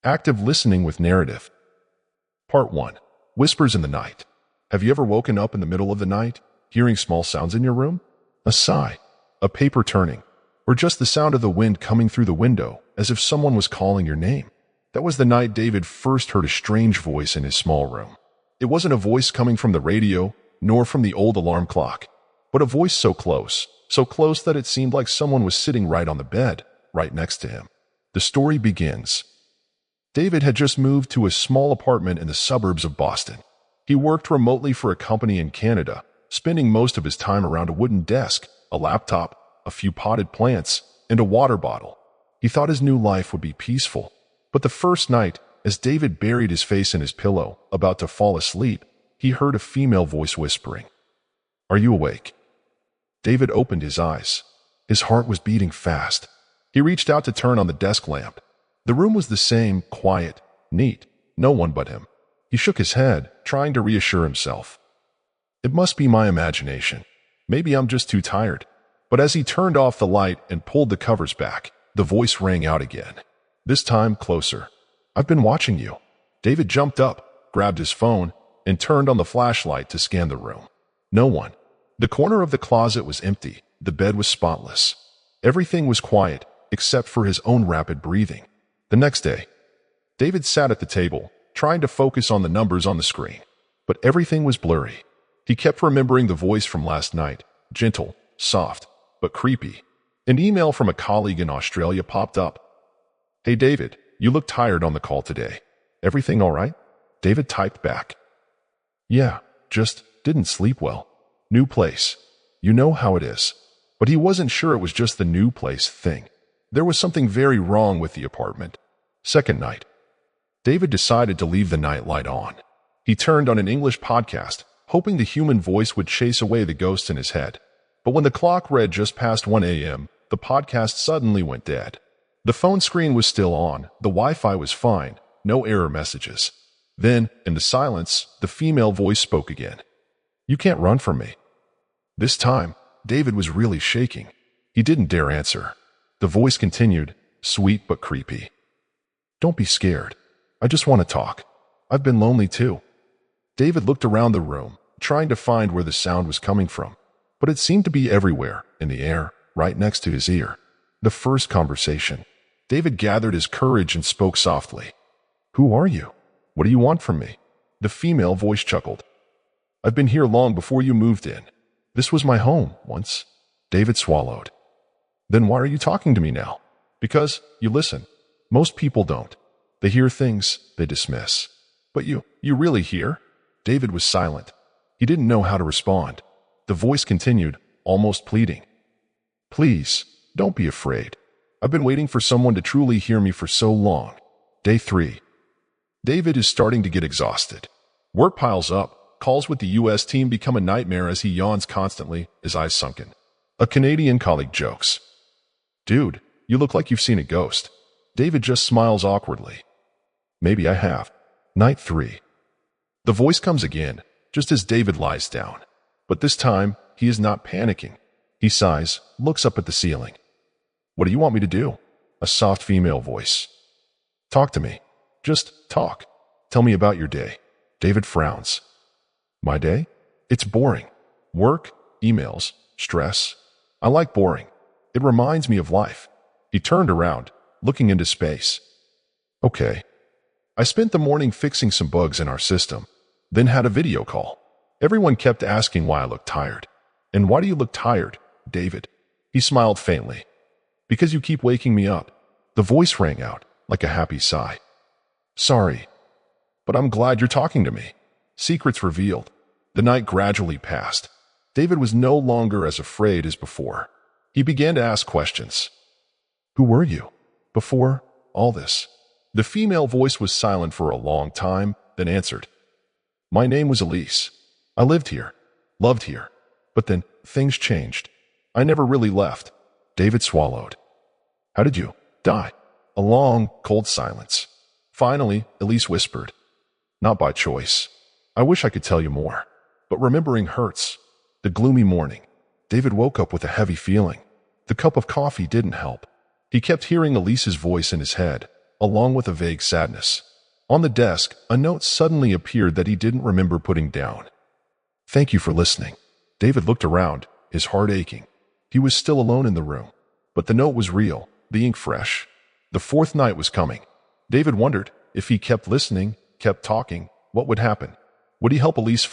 Active listening with narrative. Part 1. Whispers in the night. Have you ever woken up in the middle of the night, hearing small sounds in your room? A sigh, a paper turning, or just the sound of the wind coming through the window as if someone was calling your name. That was the night David first heard a strange voice in his small room. It wasn't a voice coming from the radio, nor from the old alarm clock, but a voice so close that it seemed like someone was sitting right on the bed, right next to him. The story begins. David had just moved to a small apartment in the suburbs of Boston. He worked remotely for a company in Canada, spending most of his time around a wooden desk, a laptop, a few potted plants, and a water bottle. He thought his new life would be peaceful. But the first night, as David buried his face in his pillow, about to fall asleep, he heard a female voice whispering, "Are you awake?" David opened his eyes. His heart was beating fast. He reached out to turn on the desk lamp. The room was the same, quiet, neat, no one but him. He shook his head, trying to reassure himself. It must be my imagination. Maybe I'm just too tired. But as he turned off the light and pulled the covers back, the voice rang out again. This time closer. "I've been watching you." David jumped up, grabbed his phone, and turned on the flashlight to scan the room. No one. The corner of the closet was empty. The bed was spotless. Everything was quiet, except for his own rapid breathing. The next day, David sat at the table, trying to focus on the numbers on the screen. But everything was blurry. He kept remembering the voice from last night, gentle, soft, but creepy. An email from a colleague in Australia popped up. "Hey David, you look tired on the call today. Everything all right?" David typed back. "Yeah, just didn't sleep well. New place. You know how it is." But he wasn't sure it was just the new place thing. There was something very wrong with the apartment. Second night. David decided to leave the night light on. He turned on an English podcast, hoping the human voice would chase away the ghosts in his head. But when the clock read just past 1 a.m., the podcast suddenly went dead. The phone screen was still on, the Wi-Fi was fine, no error messages. Then, in the silence, the female voice spoke again. "You can't run from me." This time, David was really shaking. He didn't dare answer. The voice continued, sweet but creepy. "Don't be scared. I just want to talk. I've been lonely too." David looked around the room, trying to find where the sound was coming from, but it seemed to be everywhere, in the air, right next to his ear. The first conversation. David gathered his courage and spoke softly. "Who are you? What do you want from me?" The female voice chuckled. "I've been here long before you moved in. This was my home once." David swallowed. "Then why are you talking to me now?" "Because you listen. Most people don't. They hear things they dismiss. But you really hear?" David was silent. He didn't know how to respond. The voice continued, almost pleading. "Please, don't be afraid. I've been waiting for someone to truly hear me for so long." Day 3. David is starting to get exhausted. Work piles up. Calls with the U.S. team become a nightmare as he yawns constantly, his eyes sunken. A Canadian colleague jokes. "Dude, you look like you've seen a ghost." David just smiles awkwardly. "Maybe I have." Night 3. The voice comes again, just as David lies down. But this time, he is not panicking. He sighs, looks up at the ceiling. "What do you want me to do?" A soft female voice. "Talk to me. Just talk. Tell me about your day." David frowns. "My day? It's boring. Work, emails, stress. I like boring. It reminds me of life." He turned around, looking into space. "Okay. I spent the morning fixing some bugs in our system, then had a video call. Everyone kept asking why I looked tired." "And why do you look tired, David?" He smiled faintly. "Because you keep waking me up." The voice rang out, like a happy sigh. "Sorry, but I'm glad you're talking to me." Secrets revealed. The night gradually passed. David was no longer as afraid as before. He began to ask questions. "Who were you before all this?" The female voice was silent for a long time, then answered. "My name was Elise. I lived here, loved here. But then things changed. I never really left." David swallowed. "How did you die?" A long, cold silence. Finally, Elise whispered, "Not by choice. I wish I could tell you more, but remembering hurts." The gloomy morning. David woke up with a heavy feeling. The cup of coffee didn't help. He kept hearing Elise's voice in his head. along with a vague sadness. On the desk, a note suddenly appeared that he didn't remember putting down. "Thank you for listening." David looked around, his heart aching. He was still alone in the room, but the note was real, the ink fresh. The fourth night was coming. David wondered, if he kept listening, kept talking, what would happen? Would he help Elise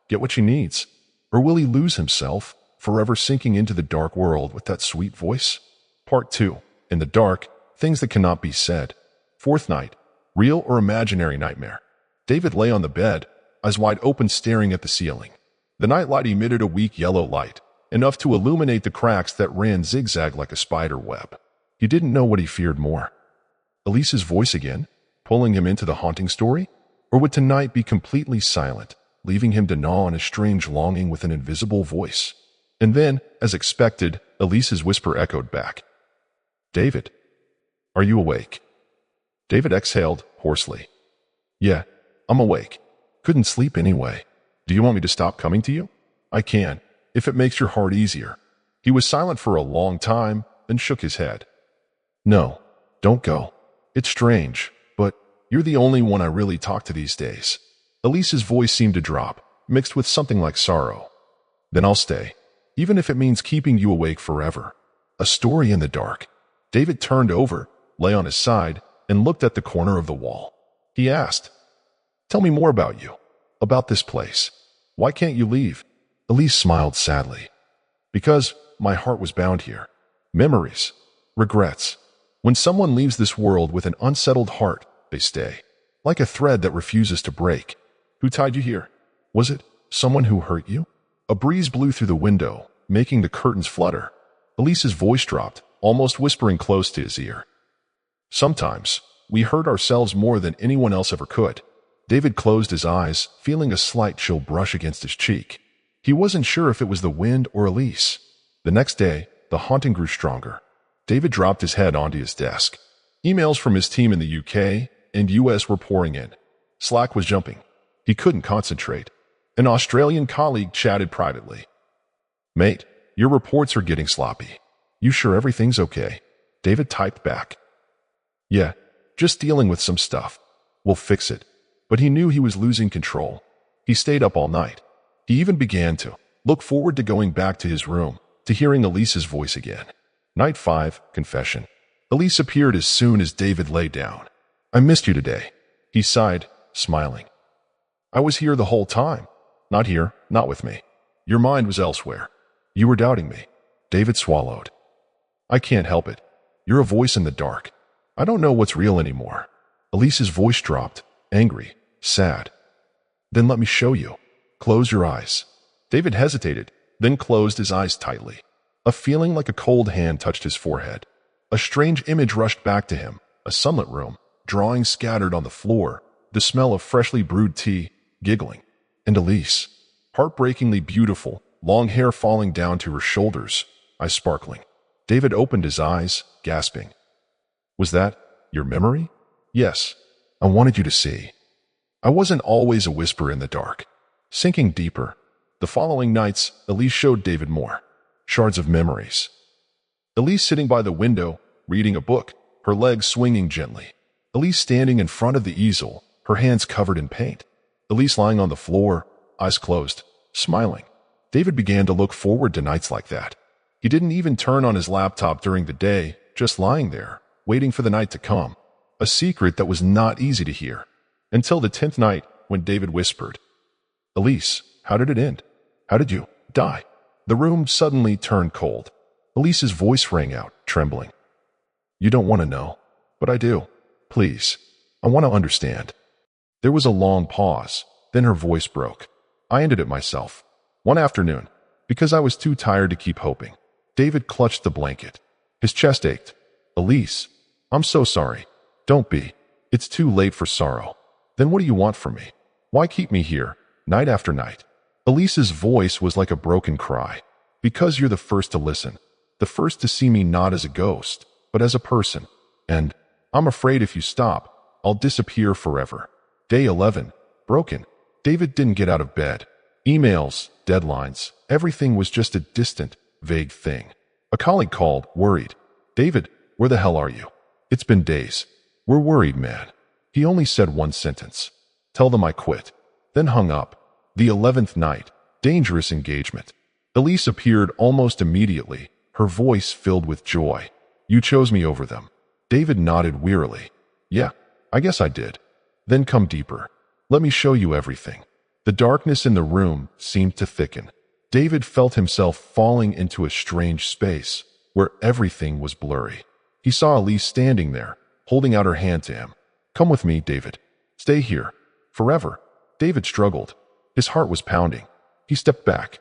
get what she needs? Or will he lose himself, forever sinking into the dark world with that sweet voice? Part 2. In the dark, things that cannot be said. Fourth night. Real or imaginary nightmare? David lay on the bed, eyes wide open staring at the ceiling. The nightlight emitted a weak yellow light, enough to illuminate the cracks that ran zigzag like a spider web. He didn't know what he feared more. Elise's voice again, pulling him into the haunting story? Or would tonight be completely silent, leaving him to gnaw on a strange longing with an invisible voice? And then, as expected, Elise's whisper echoed back. "David, are you awake?" David exhaled hoarsely. "Yeah, I'm awake. Couldn't sleep anyway. Do you want me to stop coming to you?" "I can, if it makes your heart easier." He was silent for a long time, then shook his head. "No, don't go. It's strange, but you're the only one I really talk to these days." Elise's voice seemed to drop, mixed with something like sorrow. "Then I'll stay, even if it means keeping you awake forever." A story in the dark. David turned over, lay on his side, and looked at the corner of the wall. He asked, "Tell me more about you, about this place. Why can't you leave?" Elise smiled sadly. "Because my heart was bound here. Memories, regrets. When someone leaves this world with an unsettled heart, they stay, like a thread that refuses to break." "Who tied you here? Was it someone who hurt you?" A breeze blew through the window, making the curtains flutter. Elise's voice dropped, almost whispering close to his ear. "Sometimes, we hurt ourselves more than anyone else ever could." David closed his eyes, feeling a slight chill brush against his cheek. He wasn't sure if it was the wind or Elise. The next day, the haunting grew stronger. David dropped his head onto his desk. Emails from his team in the UK and US were pouring in. Slack was jumping. He couldn't concentrate. An Australian colleague chatted privately. "Mate, your reports are getting sloppy. You sure everything's okay?" David typed back. "Yeah, just dealing with some stuff. We'll fix it." But he knew he was losing control. He stayed up all night. He even began to look forward to going back to his room, to hearing Elise's voice again. Night 5, confession. Elise appeared as soon as David lay down. "I missed you today." He sighed, smiling. "I was here the whole time." "Not here, not with me. Your mind was elsewhere. You were doubting me." David swallowed. "I can't help it. You're a voice in the dark. I don't know what's real anymore." Elise's voice dropped, angry, sad. "Then let me show you. Close your eyes." David hesitated, then closed his eyes tightly. A feeling like a cold hand touched his forehead. A strange image rushed back to him, a sunlit room, drawings scattered on the floor, the smell of freshly brewed tea, giggling. And Elise, heartbreakingly beautiful, long hair falling down to her shoulders, eyes sparkling. David opened his eyes, gasping. "Was that your memory?" "Yes, I wanted you to see. I wasn't always a whisper in the dark." Sinking deeper, the following nights, Elise showed David more. Shards of memories. Elise sitting by the window, reading a book, her legs swinging gently. Elise standing in front of the easel, her hands covered in paint. Elise lying on the floor, eyes closed, smiling. David began to look forward to nights like that. He didn't even turn on his laptop during the day, just lying there, waiting for the night to come. A secret that was not easy to hear. Until the 10th night, when David whispered, "Elise, how did it end? How did you die?" The room suddenly turned cold. Elise's voice rang out, trembling. "You don't want to know, but I do. Please, I want to understand." There was a long pause, then her voice broke. "I ended it myself. One afternoon, because I was too tired to keep hoping." David clutched the blanket. His chest ached. "Elise, I'm so sorry. Don't be. It's too late for sorrow." "Then what do you want from me? Why keep me here, night after night?" Elise's voice was like a broken cry. "Because you're the first to listen. The first to see me not as a ghost, but as a person. And I'm afraid if you stop, I'll disappear forever." Day 11. Broken. David didn't get out of bed. Emails, deadlines, everything was just a distant, vague thing. A colleague called, worried. "David, where the hell are you? It's been days. "We're worried, man." He only said one sentence. "Tell them I quit." Then hung up. The 11th night. Dangerous engagement. Elise appeared almost immediately, her voice filled with joy. "You chose me over them." David nodded wearily. "Yeah, I guess I did." "Then come deeper. Let me show you everything." The darkness in the room seemed to thicken. David felt himself falling into a strange space where everything was blurry. He saw Elise standing there, holding out her hand to him. "Come with me, David. Stay here. Forever." David struggled. His heart was pounding. He stepped back.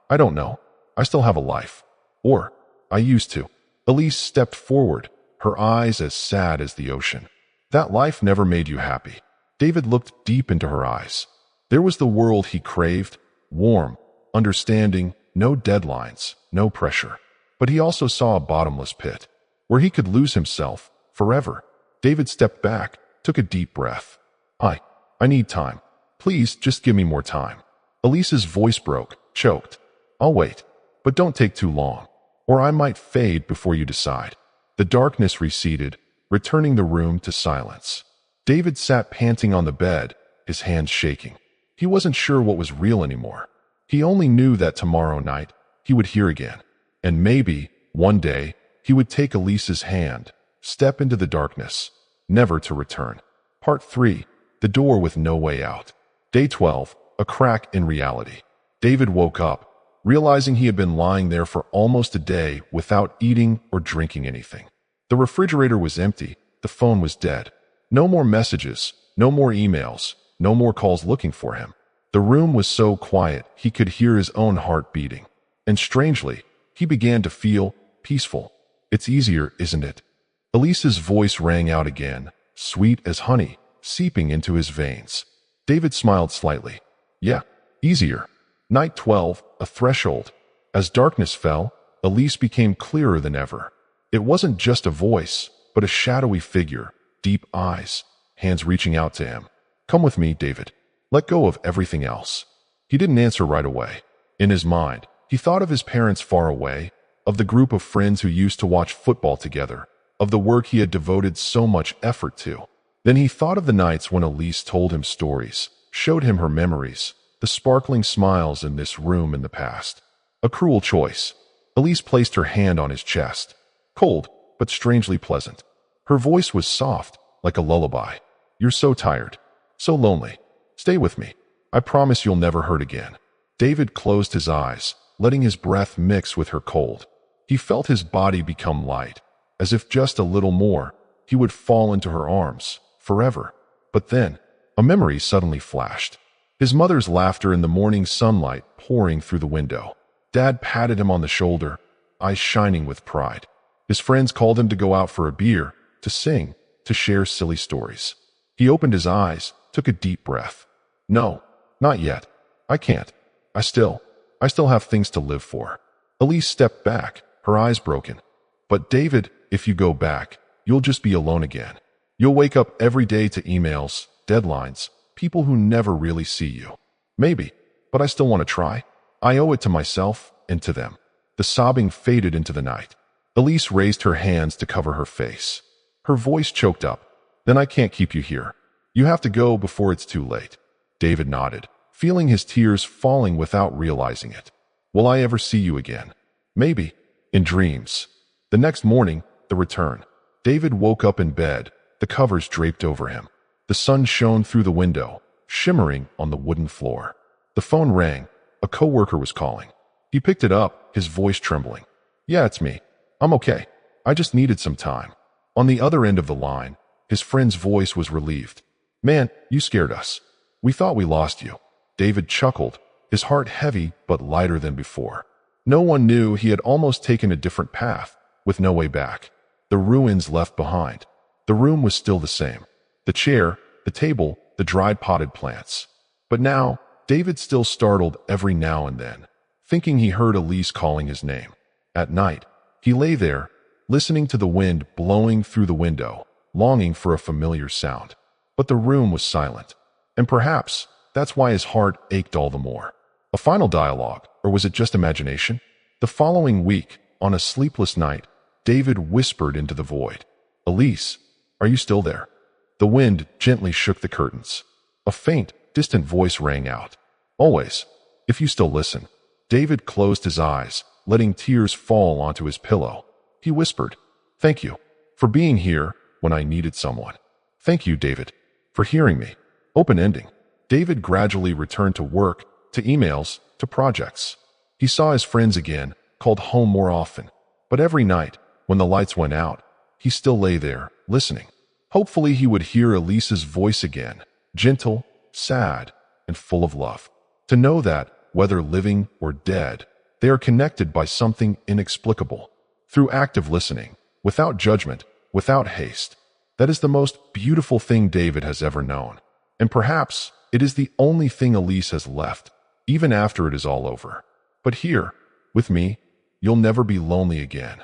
I don't know. I still have a life. Or, I used to." Elise stepped forward, her eyes as sad as the ocean. "That life never made you happy." David looked deep into her eyes. There was the world he craved, warm, understanding, no deadlines, no pressure. But he also saw a bottomless pit, where he could lose himself, forever. David stepped back, took a deep breath. I need time. Please, just give me more time." Elise's voice broke, choked. "I'll wait, but don't take too long, or I might fade before you decide." The darkness receded, returning the room to silence. David sat panting on the bed, his hands shaking. He wasn't sure what was real anymore. He only knew that tomorrow night he would hear again, and maybe, one day, he would take Elise's hand, step into the darkness, never to return. Part 3. The door with no way out. Day 12. A crack in reality. David woke up, realizing he had been lying there for almost a day without eating or drinking anything. The refrigerator was empty, the phone was dead. No more messages, no more emails, no more calls looking for him. The room was so quiet he could hear his own heart beating. And strangely, he began to feel peaceful. "It's easier, isn't it?" Elise's voice rang out again, sweet as honey, seeping into his veins. David smiled slightly. "Yeah, easier." Night 12, a threshold. As darkness fell, Elise became clearer than ever. It wasn't just a voice, but a shadowy figure, deep eyes, hands reaching out to him. "Come with me, David. Let go of everything else." He didn't answer right away. In his mind, he thought of his parents far away, of the group of friends who used to watch football together, of the work he had devoted so much effort to. Then he thought of the nights when Elise told him stories, showed him her memories, the sparkling smiles in this room in the past. A cruel choice. Elise placed her hand on his chest. Cold, but strangely pleasant. Her voice was soft, like a lullaby. "You're so tired, so lonely. Stay with me. I promise you'll never hurt again." David closed his eyes, letting his breath mix with her cold. He felt his body become light, as if just a little more, he would fall into her arms, forever. But then, a memory suddenly flashed. His mother's laughter in the morning sunlight pouring through the window. Dad patted him on the shoulder, eyes shining with pride. His friends called him to go out for a beer, to sing, to share silly stories. He opened his eyes, took a deep breath. "No, not yet. I can't. I still have things to live for." Elise stepped back, her eyes broken. "But David, if you go back, you'll just be alone again. You'll wake up every day to emails, deadlines, people who never really see you." "Maybe, but I still want to try. I owe it to myself and to them." The sobbing faded into the night. Elise raised her hands to cover her face. Her voice choked up. "Then I can't keep you here. You have to go before it's too late." David nodded, feeling his tears falling without realizing it. "Will I ever see you again?" "Maybe. In dreams." The next morning, the return. David woke up in bed, the covers draped over him. The sun shone through the window, shimmering on the wooden floor. The phone rang. A coworker was calling. He picked it up, his voice trembling. "Yeah, it's me. I'm okay. I just needed some time." On the other end of the line, his friend's voice was relieved. "Man, you scared us. We thought we lost you." David chuckled, his heart heavy but lighter than before. No one knew he had almost taken a different path, with no way back. The ruins left behind. The room was still the same. The chair, the table, the dried potted plants. But now, David still startled every now and then, thinking he heard Elise calling his name. At night, he lay there, listening to the wind blowing through the window, longing for a familiar sound. But the room was silent. And perhaps that's why his heart ached all the more. A final dialogue, or was it just imagination? The following week, on a sleepless night, David whispered into the void. "Elise, are you still there?" The wind gently shook the curtains. A faint, distant voice rang out. "Always, if you still listen." David closed his eyes, letting tears fall onto his pillow. He whispered, "Thank you for being here when I needed someone. Thank you, David, for hearing me." Open ending. David gradually returned to work, to emails, to projects. He saw his friends again, called home more often. But every night, when the lights went out, he still lay there, listening. Hopefully he would hear Elisa's voice again, gentle, sad, and full of love. To know that, whether living or dead, they are connected by something inexplicable. Through active listening, without judgment, without haste. That is the most beautiful thing David has ever known. And perhaps it is the only thing Elise has left, even after it is all over. But here, with me, you'll never be lonely again.